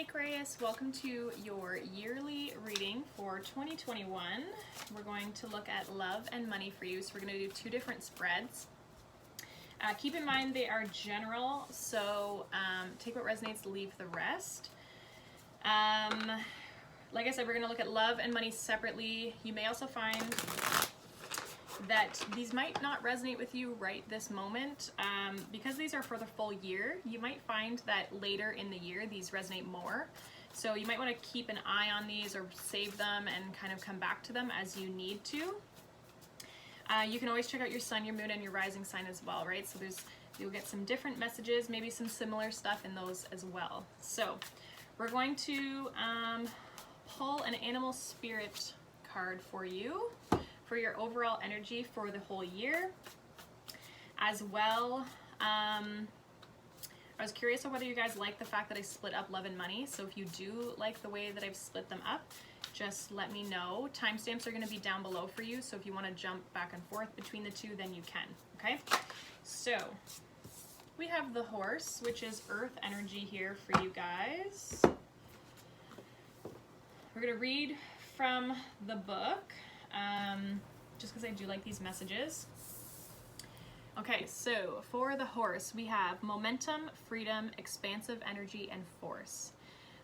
Aquarius, welcome to your yearly reading for 2021. We're going to look at love and money for you. So we're going to do two different spreads. Keep in mind they are general, so take what resonates, leave the rest. Like I said, we're going to look at love and money separately. You may also find that these might not resonate with you right this moment. Because these are for the full year, you might find that later in the year these resonate more. So you might want to keep an eye on these or save them and kind of come back to them as you need to. You can always check out your sun, your moon, and your rising sign as well, right? So you'll get some different messages, maybe some similar stuff in those as well. So we're going to pull an animal spirit card for you for your overall energy for the whole year. As well, I was curious of whether you guys like the fact that I split up love and money. So if you do like the way that I've split them up, just let me know. Timestamps are going to be down below for you, so if you want to jump back and forth between the two, then you can, okay? So we have the horse, which is earth energy here for you guys. We're going to read from the book, just because I do like these messages. Okay, so for the horse, we have momentum, freedom, expansive energy, and force.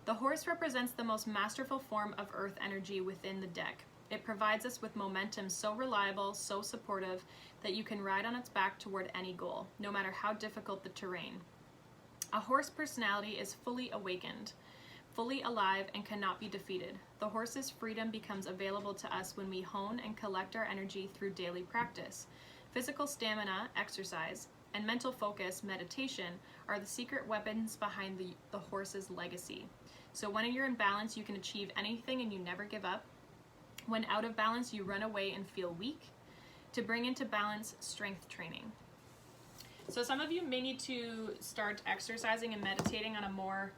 The horse represents the most masterful form of earth energy within the deck. It provides us with momentum so reliable, so supportive, that you can ride on its back toward any goal, no matter how difficult the terrain. A horse personality is fully awakened, fully alive, and cannot be defeated. The horse's freedom becomes available to us when we hone and collect our energy through daily practice. Physical stamina, exercise, and mental focus, meditation, are the secret weapons behind the horse's legacy. So when you're in balance, you can achieve anything and you never give up. When out of balance, you run away and feel weak. To bring into balance, strength training. So some of you may need to start exercising and meditating on a more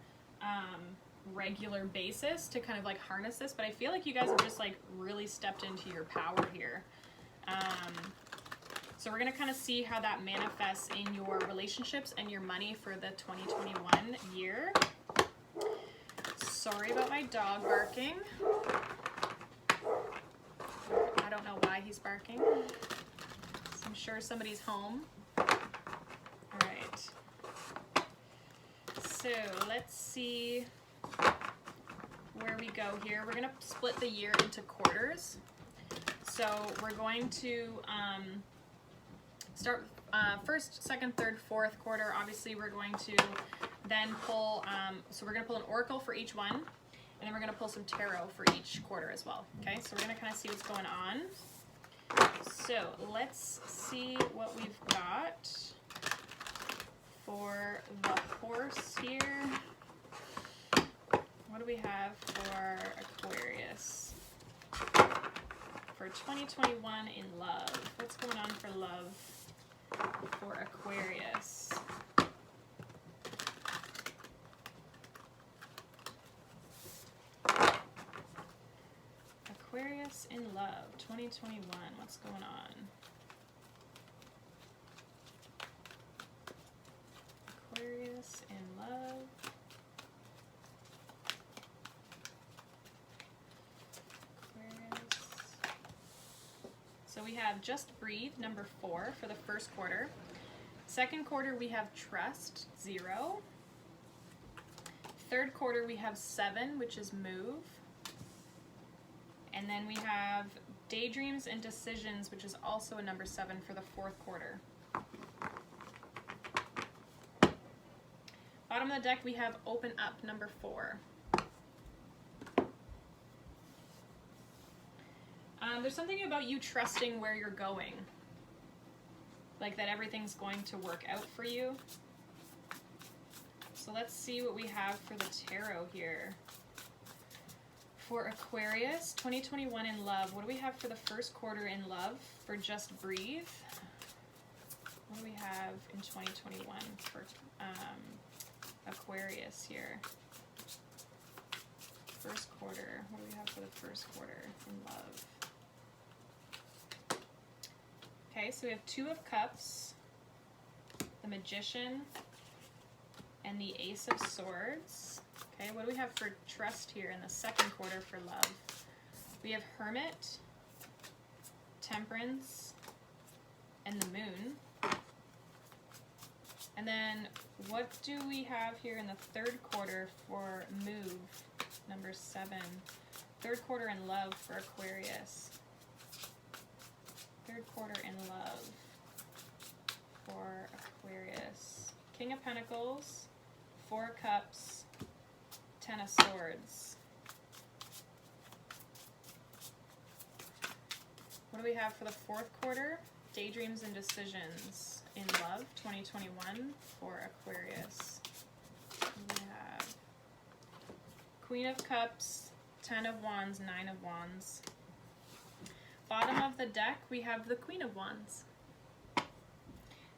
regular basis to kind of like harness this, but I feel like you guys have just like really stepped into your power here. So we're going to kind of see how that manifests in your relationships and your money for the 2021 year. Sorry about my dog barking. I don't know why he's barking. So I'm sure somebody's home. All right. So let's see where we go here. We're going to split the year into quarters. So we're going to start first, second, third, fourth quarter. Obviously, we're going to then pull, so we're going to pull an oracle for each one, and then we're going to pull some tarot for each quarter as well. Okay, so we're going to kind of see what's going on. So let's see what we've got for the horse here. What do we have for Aquarius for 2021 in love? What's going on for love for Aquarius? Aquarius in love 2021. What's going on? Aquarius in love. So we have Just Breathe, number 4 for the first quarter. Second quarter, we have Trust, 0. Third quarter, we have 7, which is Move. And then we have Daydreams and Decisions, which is also a number 7 for the fourth quarter. Bottom of the deck, we have Open Up, number 4. There's something about you trusting where you're going. Like that everything's going to work out for you. So let's see what we have for the tarot here. For Aquarius, 2021 in love. What do we have for the first quarter in love for Just Breathe? What do we have in 2021 for Aquarius here? First quarter. What do we have for the first quarter in love? Okay, so we have 2 of Cups, the Magician, and the Ace of Swords. Okay, what do we have for trust here in the second quarter for love? We have Hermit, Temperance, and the Moon. And then what do we have here in the third quarter for move, number 7? Third quarter in love for Aquarius. Third quarter in love for Aquarius. King of Pentacles, 4 Cups, 10 of Swords. What do we have for the fourth quarter? Daydreams and Decisions in Love, 2021 for Aquarius. We have Queen of Cups, 10 of Wands, 9 of Wands. Bottom of the deck, we have the Queen of Wands.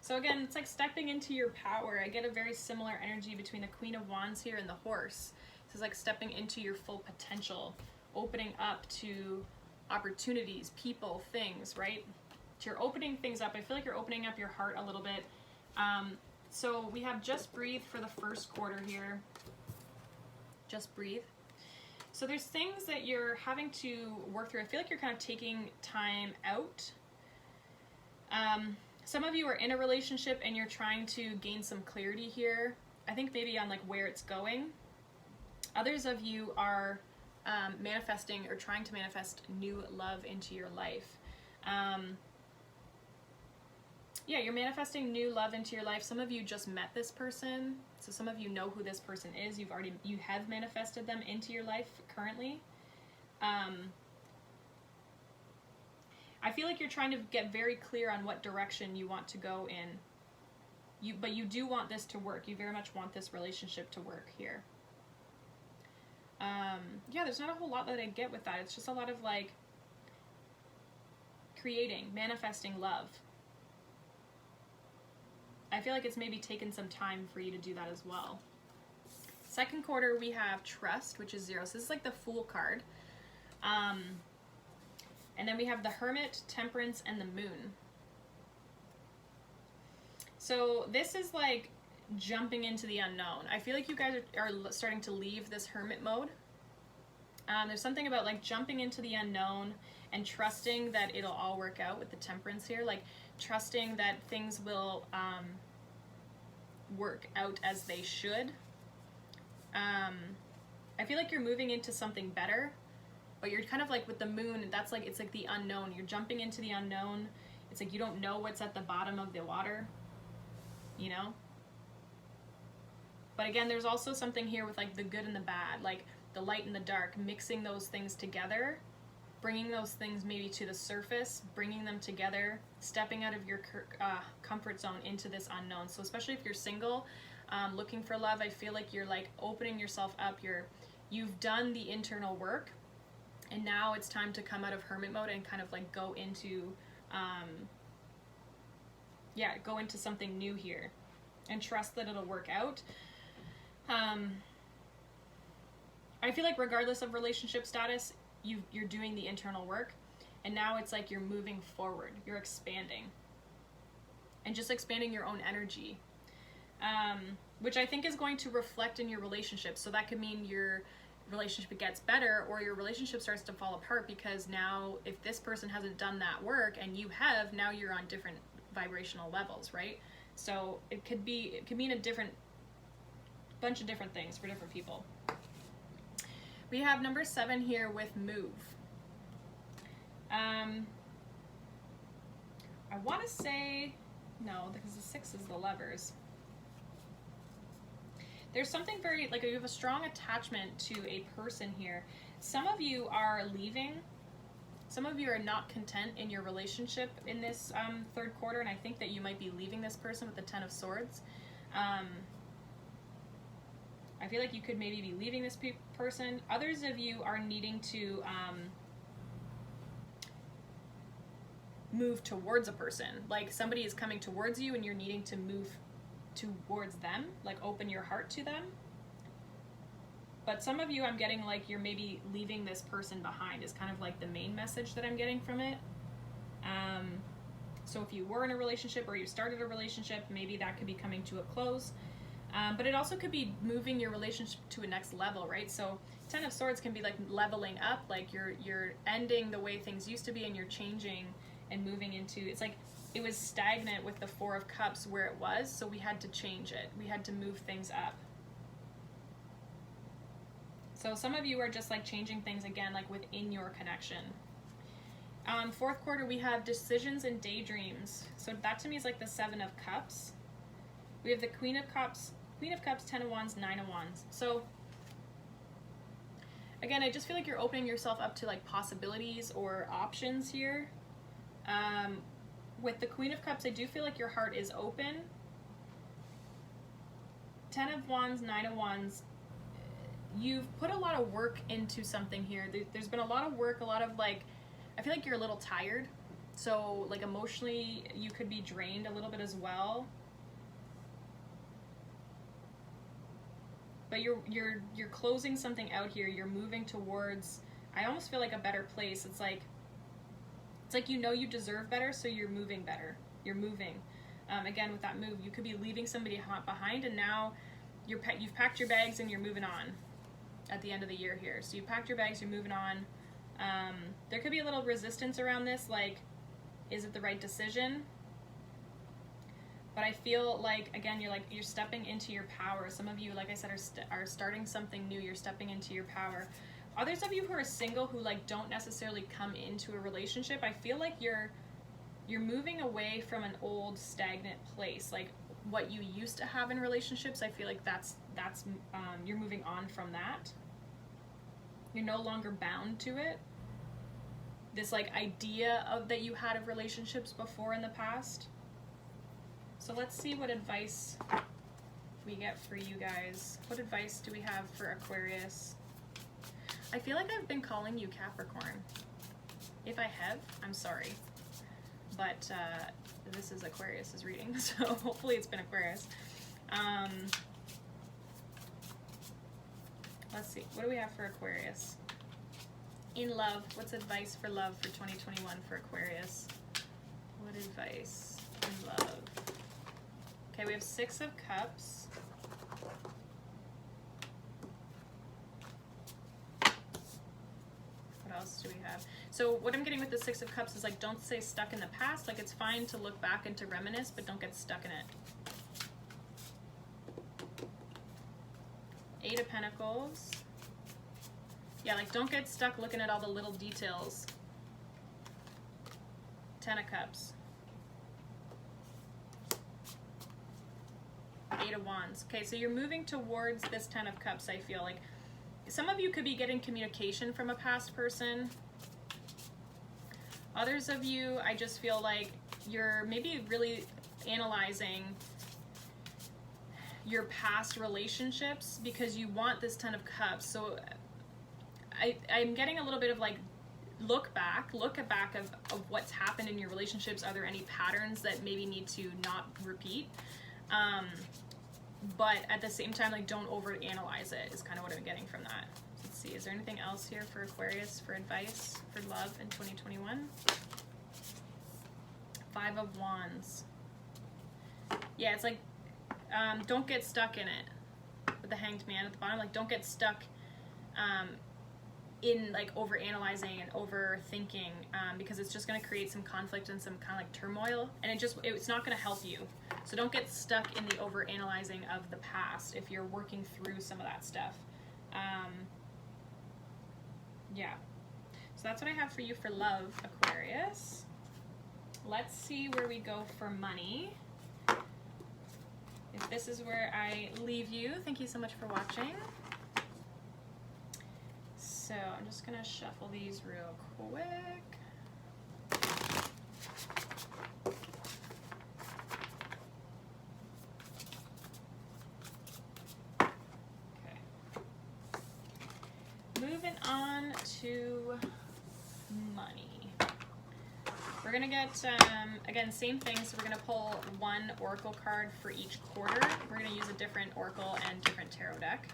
So again, it's like stepping into your power. I get a very similar energy between the Queen of Wands here and the Horse. This is like stepping into your full potential, opening up to opportunities, people, things, right? You're opening things up. I feel like you're opening up your heart a little bit. So we have Just Breathe for the first quarter here. Just breathe. So there's things that you're having to work through. I feel like you're kind of taking time out. Some of you are in a relationship and you're trying to gain some clarity here. I think maybe on like where it's going. Others of you are manifesting or trying to manifest new love into your life. Yeah, you're manifesting new love into your life. Some of you just met this person, so some of you know who this person is. You have manifested them into your life currently. I feel like you're trying to get very clear on what direction you want to go in. But you do want this to work. You very much want this relationship to work here. Yeah, there's not a whole lot that I get with that. It's just a lot of like creating, manifesting love. I feel like it's maybe taken some time for you to do that as well. Second quarter, we have Trust, which is 0. So this is like the Fool card. And then we have the Hermit, Temperance, and the Moon. So this is like jumping into the unknown. I feel like you guys are starting to leave this hermit mode. There's something about like jumping into the unknown and trusting that it'll all work out with the Temperance here. Like trusting that things will work out as they should. I feel like you're moving into something better, but you're kind of like with the Moon, that's like, it's like the unknown. You're jumping into the unknown. It's like you don't know what's at the bottom of the water, you know? But again, there's also something here with like the good and the bad, like the light and the dark, mixing those things together, bringing those things maybe to the surface, bringing them together, stepping out of your comfort zone into this unknown. So especially if you're single, looking for love, I feel like you're like opening yourself up. You've done the internal work, and now it's time to come out of hermit mode and kind of like go into, go into something new here, and trust that it'll work out. I feel like regardless of relationship status, you're doing the internal work, and now it's like you're moving forward, you're expanding, and just expanding your own energy, which I think is going to reflect in your relationship. So that could mean your relationship gets better, or your relationship starts to fall apart, because now if this person hasn't done that work and you have, now you're on different vibrational levels, right? So it could mean a bunch of different things for different people. We have number 7 here with Move. I want to say no, because the 6 is the Lovers. There's something very, like, you have a strong attachment to a person here. Some of you are leaving. Some of you are not content in your relationship in this third quarter, and I think that you might be leaving this person with the 10 of Swords. I feel like you could maybe be leaving this person. Others of you are needing to move towards a person. Like somebody is coming towards you and you're needing to move towards them, like open your heart to them. But some of you, I'm getting like you're maybe leaving this person behind is kind of like the main message that I'm getting from it. So if you were in a relationship or you started a relationship, maybe that could be coming to a close. But it also could be moving your relationship to a next level, right? So Ten of Swords can be like leveling up, like you're ending the way things used to be and you're changing and moving into, it's like it was stagnant with the Four of Cups where it was, so we had to change it. We had to move things up. So some of you are just like changing things again, like within your connection. Fourth quarter, we have decisions and daydreams. So that to me is like the Seven of Cups. We have the Queen of Cups, Ten of Wands, Nine of Wands. So again, I just feel like you're opening yourself up to like possibilities or options here. With the Queen of Cups, I do feel like your heart is open. Ten of Wands, Nine of Wands, you've put a lot of work into something here. There's been a lot of work, a lot of like, I feel like you're a little tired. So like emotionally, you could be drained a little bit as well. But you're closing something out here. You're moving towards, I almost feel like a better place. It's like you know you deserve better, so you're moving better. You're moving. Again, with that move, you could be leaving somebody behind, and now you've packed your bags and you're moving on at the end of the year here. So you packed your bags, you're moving on. There could be a little resistance around this, like, is it the right decision? But I feel like, again, you're stepping into your power. Some of you, like I said, are starting something new. You're stepping into your power. Others of you who are single, who like don't necessarily come into a relationship, I feel like you're moving away from an old stagnant place, like what you used to have in relationships. I feel like that's you're moving on from that. You're no longer bound to it. This like idea of that you had of relationships before in the past. So let's see what advice we get for you guys. What advice do we have for Aquarius? I feel like I've been calling you Capricorn. If I have, I'm sorry. But this is Aquarius's reading, so hopefully it's been Aquarius. Let's see, what do we have for Aquarius? In love, what's advice for love for 2021 for Aquarius? What advice in love? Okay, we have Six of Cups. What else do we have? So what I'm getting with the Six of Cups is like, don't stay stuck in the past. Like, it's fine to look back and to reminisce, but don't get stuck in it. Eight of Pentacles. Yeah, like don't get stuck looking at all the little details. Ten of Cups. Eight of Wands. Okay, so you're moving towards this Ten of Cups, I feel like. Some of you could be getting communication from a past person. Others of you, I just feel like you're maybe really analyzing your past relationships because you want this Ten of Cups. So I'm getting a little bit of like look back of what's happened in your relationships. Are there any patterns that maybe need to not repeat? But at the same time, like, don't overanalyze it is kind of what I'm getting from that. Let's see, is there anything else here for Aquarius for advice for love in 2021? Five of Wands. Yeah, it's like, don't get stuck in it. With the Hanged Man at the bottom, like, don't get stuck in, like, overanalyzing and overthinking, because it's just going to create some conflict and some kind of, like, turmoil, and it's not going to help you. So don't get stuck in the overanalyzing of the past if you're working through some of that stuff. Yeah. So that's what I have for you for love, Aquarius. Let's see where we go for money. If this is where I leave you, thank you so much for watching. So I'm just going to shuffle these real quick. Moving on to money. We're going to get, again, same thing. So we're going to pull one oracle card for each quarter. We're going to use a different oracle and different tarot deck.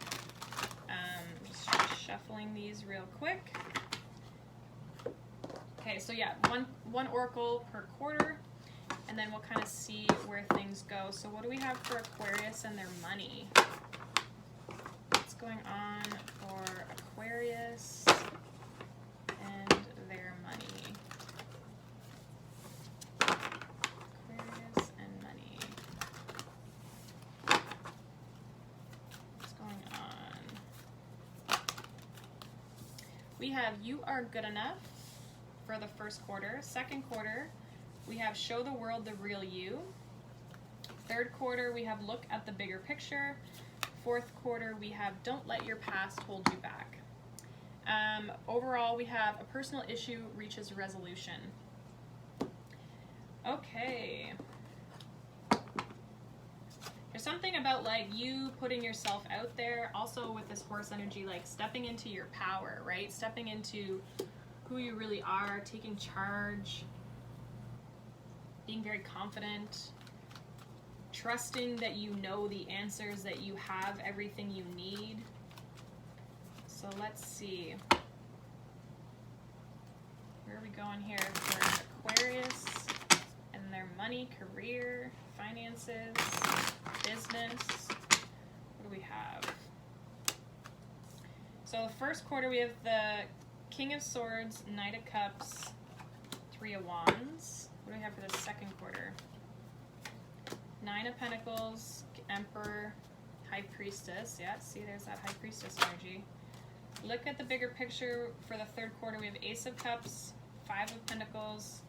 Just shuffling these real quick. Okay, so yeah, one oracle per quarter. and then we'll kind of see where things go. So what do we have for Aquarius and their money? What's going on for Aquarius and their money? Aquarius and money. What's going on? We have you are good enough for the first quarter. Second quarter, we have show the world the real you. Third quarter, we have look at the bigger picture. Fourth quarter, we have don't let your past hold you back. Overall, we have a personal issue reaches resolution. Okay. There's something about like you putting yourself out there, also with this horse energy, like stepping into your power, right? Stepping into who you really are, taking charge, being very confident, trusting that you know the answers, that you have everything you need. So let's see. Where are we going here for Aquarius and their money, career, finances, business? What do we have? So the first quarter, we have the King of Swords, Knight of Cups, Three of Wands. What do we have for the second quarter? Nine of Pentacles, Emperor, High Priestess. Yeah, see, there's that High Priestess energy. Look at the bigger picture for the third quarter. We have Ace of Cups, Five of Pentacles,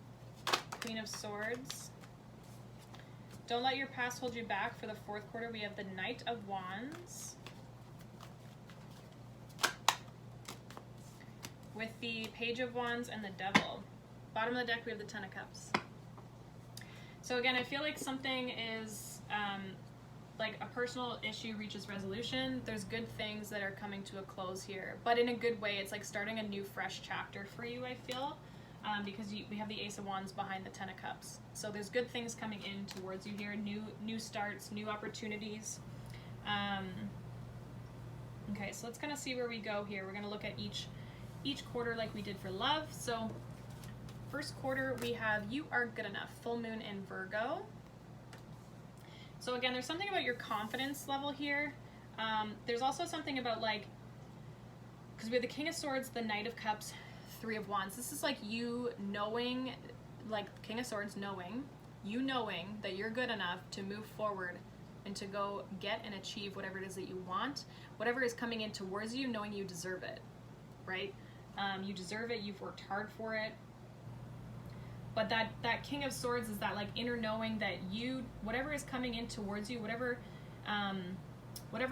Queen of Swords. Don't let your past hold you back. For the fourth quarter, we have the Knight of Wands, with the Page of Wands and the Devil. Bottom of the deck, we have the Ten of Cups. So again, I feel like something is like a personal issue reaches resolution. There's good things that are coming to a close here, but in a good way. It's like starting a new, fresh chapter for you, I feel, because we have the Ace of Wands behind the Ten of Cups. So there's good things coming in towards you here, new starts, new opportunities. Okay, so let's kind of see where we go here. We're going to look at each quarter like we did for love. So first quarter, we have you are good enough, full moon in Virgo. So again, there's something about your confidence level here. There's also something about like, because we have the King of Swords, the Knight of Cups, Three of Wands. This is like you knowing, like King of Swords knowing that you're good enough to move forward and to go get and achieve whatever it is that you want, whatever is coming in towards you, knowing you deserve it, right? You deserve it, you've worked hard for it. But that King of Swords is that like inner knowing that you, whatever is coming in towards you, whatever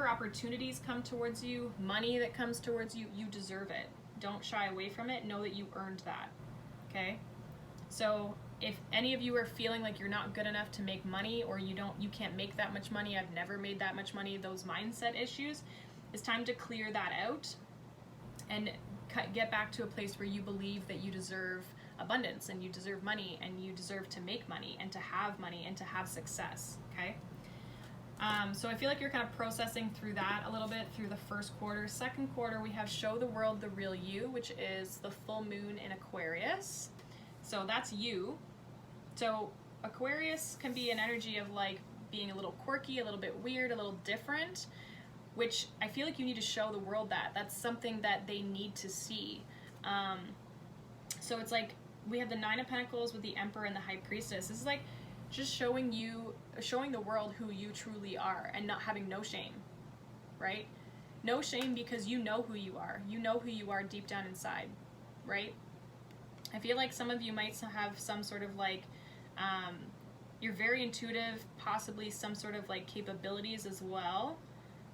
opportunities come towards you, money that comes towards you, you deserve it. Don't shy away from it. Know that you earned that. Okay? So if any of you are feeling like you're not good enough to make money, or you can't make that much money, I've never made that much money, those mindset issues, it's time to clear that out and get back to a place where you believe that you deserve abundance, and you deserve money, and you deserve to make money, and to have money, and to have success. Okay? So I feel like you're kind of processing through that a little bit through the first quarter. Second quarter, we have show the world the real you, which is the full moon in Aquarius. So that's you. So Aquarius can be an energy of like being a little quirky, a little bit weird, a little different, which I feel like you need to show the world that. That's something that they need to see. So it's like we have the Nine of Pentacles with the Emperor and the High Priestess. This is like just showing the world who you truly are, and not having no shame, right? No shame, because you know who you are. You know who you are deep down inside, right? I feel like some of you might have some sort of like, you're very intuitive, possibly some sort of like capabilities as well.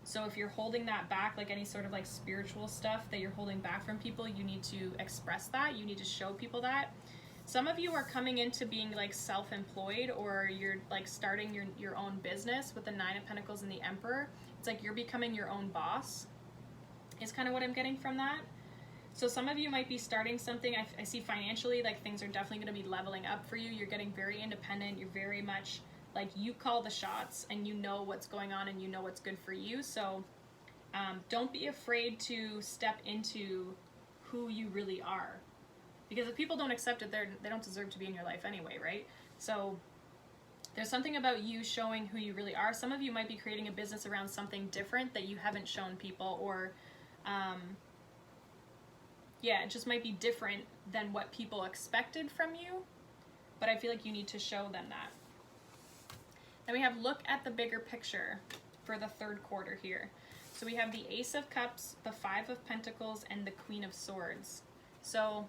So if you're holding that back, like any sort of like spiritual stuff that you're holding back from people, you need to express that. You need to show people that. Some of you are coming into being like self-employed, or you're like starting your own business with the Nine of Pentacles and the Emperor. It's like you're becoming your own boss, is kind of what I'm getting from that. So some of you might be starting something. I see financially, like things are definitely going to be leveling up for you. You're getting very independent. You're very much like you call the shots, and you know what's going on, and you know what's good for you. So don't be afraid to step into who you really are. Because if people don't accept it, they don't deserve to be in your life anyway, right? So There's something about you showing who you really are. Some of you might be creating a business around something different that you haven't shown people, or yeah, it just might be different than what people expected from you, but I feel like you need to show them that. Then we have look at the bigger picture for the third quarter here. So we have the Ace of Cups, the Five of Pentacles, and the Queen of Swords. So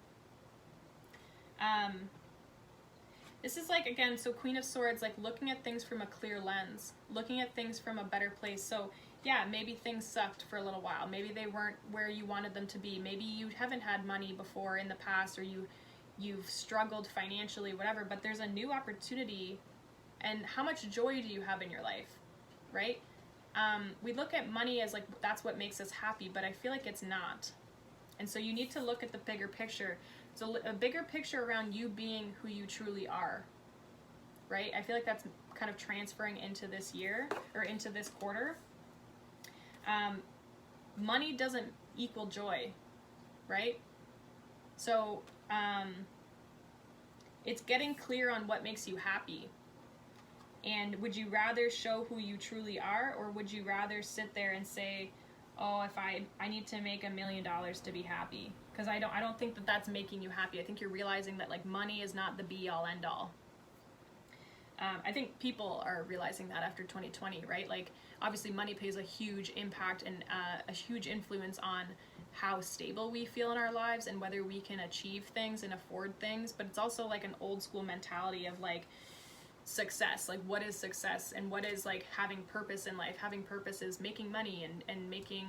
this is like, again, so Queen of Swords, like looking at things from a clear lens, looking at things from a better place. So yeah, maybe things sucked for a little while. Maybe they weren't where you wanted them to be. Maybe you haven't had money before in the past, or you've struggled financially, whatever, but there's a new opportunity. And how much joy do you have in your life, right? We look at money as like, that's what makes us happy, but I feel like it's not. And so you need to look at the bigger picture. So a bigger picture around you being who you truly are, right? I feel like that's kind of transferring into this year, or into this quarter. Money doesn't equal joy, right? So it's getting clear on what makes you happy. And would you rather show who you truly are, or would you rather sit there and say, oh, if I need to make $1 million to be happy? Because I don't think that that's making you happy. I think you're realizing that like money is not the be all end all. I think people are realizing that after 2020, right? Like obviously money plays a huge impact and a huge influence on how stable we feel in our lives and whether we can achieve things and afford things. But it's also like an old school mentality of like success. Like what is success, and what is like having purpose in life? Having purpose is making money and making,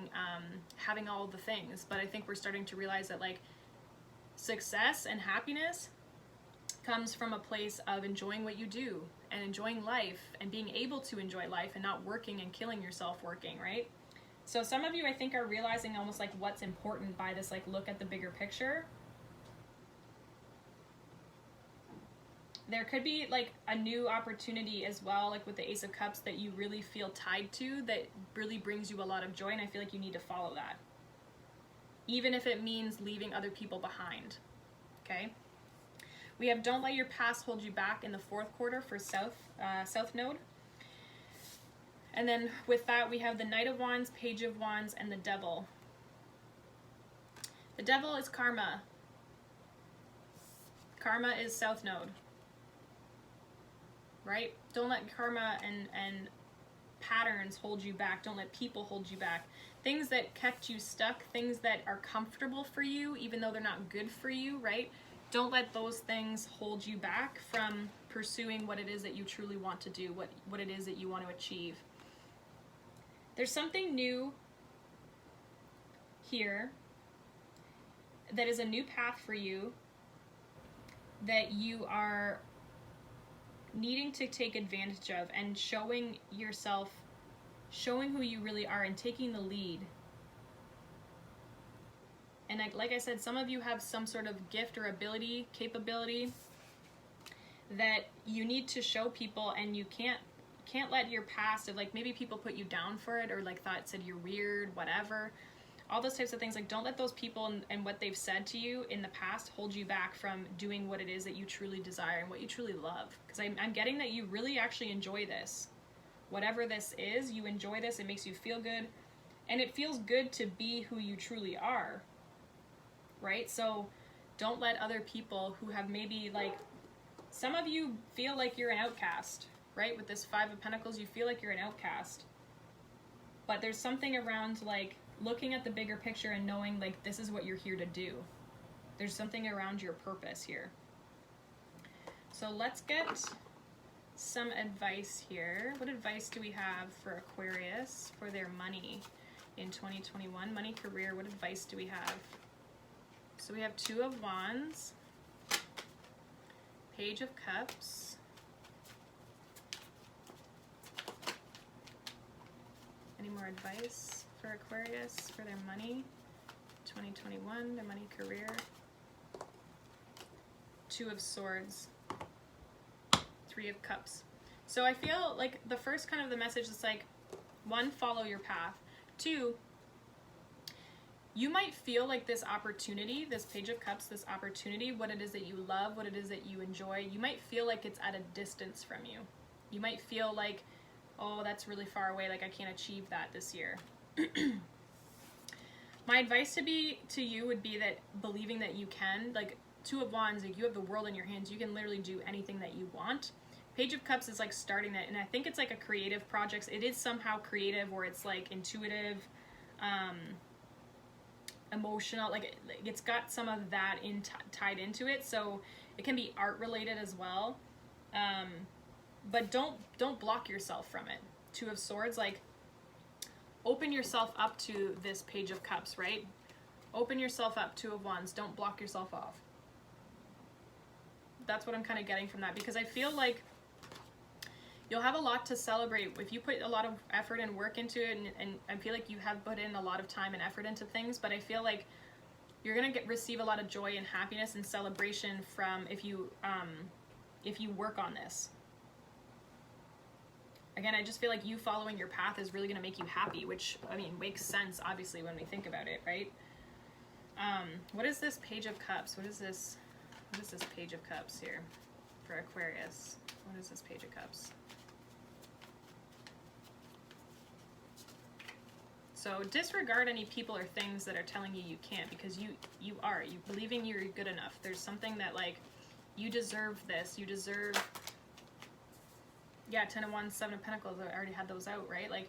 having all the things. But I think we're starting to realize that like success and happiness comes from a place of enjoying what you do and enjoying life and being able to enjoy life and not working and killing yourself working, right? So some of you, I think, are realizing almost like what's important by this, like look at the bigger picture. There could be like a new opportunity as well, like with the Ace of Cups, that you really feel tied to, that really brings you a lot of joy, and I feel like you need to follow that. Even if it means leaving other people behind, okay? We have don't let your past hold you back in the fourth quarter for South Node. And then with that, we have the Knight of Wands, Page of Wands, and the Devil. The Devil is karma. Karma is South Node, right? Don't let karma and patterns hold you back. Don't let people hold you back. Things that kept you stuck, things that are comfortable for you, even though they're not good for you, right? Don't let those things hold you back from pursuing what it is that you truly want to do, what it is that you want to achieve. There's something new here that is a new path for you that you are needing to take advantage of, and showing yourself, showing who you really are and taking the lead. And like I said, some of you have some sort of gift or ability, capability that you need to show people, and you can't let your past of like, maybe people put you down for it, or like said you're weird, whatever. All those types of things, like don't let those people and what they've said to you in the past hold you back from doing what it is that you truly desire and what you truly love. Because I'm getting that you really actually enjoy this. Whatever this is, you enjoy this, it makes you feel good. And it feels good to be who you truly are, right? So don't let other people who have maybe like, some of you feel like you're an outcast, right? With this Five of Pentacles, you feel like you're an outcast. But there's something around like looking at the bigger picture and knowing like this is what you're here to do. There's something around your purpose here. So let's get some advice here. What advice do we have for Aquarius for their money in 2021? Money, career, what advice do we have? So we have Two of Wands, Page of Cups, any more advice for Aquarius for their money 2021, their money, career? Two of Swords, Three of Cups. So I feel like the first kind of the message is like, one, follow your path. Two, you might feel like this opportunity, this Page of Cups, this opportunity, what it is that you love, what it is that you enjoy, you might feel like it's at a distance from you. You might feel like, oh, that's really far away, like I can't achieve that this year. My advice to you would be that believing that you can, like Two of Wands, like you have the world in your hands, you can literally do anything that you want. Page of Cups is like starting that, and I think it's like a creative project. It is somehow creative, or it's like intuitive, emotional, like it's got some of that tied into it, so it can be art related as well. But don't block yourself from it. Two of Swords, like open yourself up to this Page of Cups, right? Open yourself up. Two of Wands, don't block yourself off. That's what I'm kind of getting from that, because I feel like you'll have a lot to celebrate if you put a lot of effort and work into it, and I feel like you have put in a lot of time and effort into things, but I feel like you're gonna receive a lot of joy and happiness and celebration from if you work on this. Again, I just feel like you following your path is really gonna make you happy, which, I mean, makes sense, obviously, when we think about it, right? What is this Page of Cups? What is this Page of Cups here for Aquarius? What is this Page of Cups? So disregard any people or things that are telling you you can't, because you believing you're good enough. There's something that, like, you deserve this. You deserve, yeah, Ten of Wands, Seven of Pentacles. I already had those out, right? Like,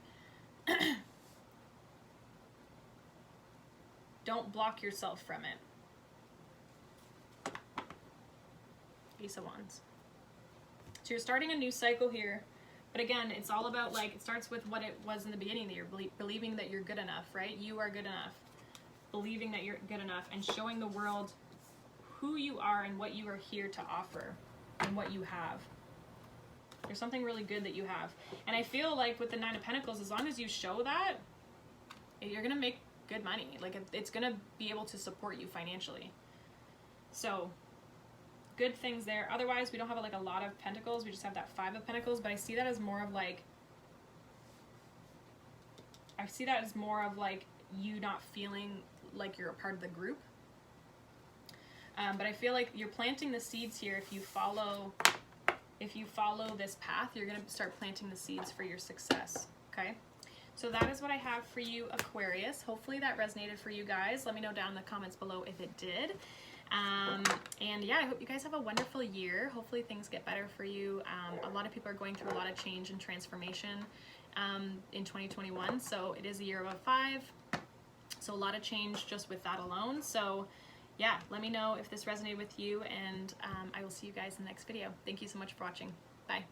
don't block yourself from it. Ace of Wands. So you're starting a new cycle here. But again, it's all about, like, it starts with what it was in the beginning, that you're believing that you're good enough, right? You are good enough. Believing that you're good enough and showing the world who you are and what you are here to offer and what you have. There's something really good that you have. And I feel like with the Nine of Pentacles, as long as you show that, you're going to make good money. Like, it's going to be able to support you financially. So good things there. Otherwise, we don't have like a lot of pentacles. We just have that Five of Pentacles, but I see that as more of like, you not feeling like you're a part of the group. But I feel like you're planting the seeds here. If you follow this path, you're going to start planting the seeds for your success. Okay. So that is what I have for you, Aquarius. Hopefully that resonated for you guys. Let me know down in the comments below if it did. And yeah, I hope you guys have a wonderful year. Hopefully things get better for you. A lot of people are going through a lot of change and transformation in 2021. So it is a year of a 5. So a lot of change just with that alone. So yeah, let me know if this resonated with you, and I will see you guys in the next video. Thank you so much for watching. Bye.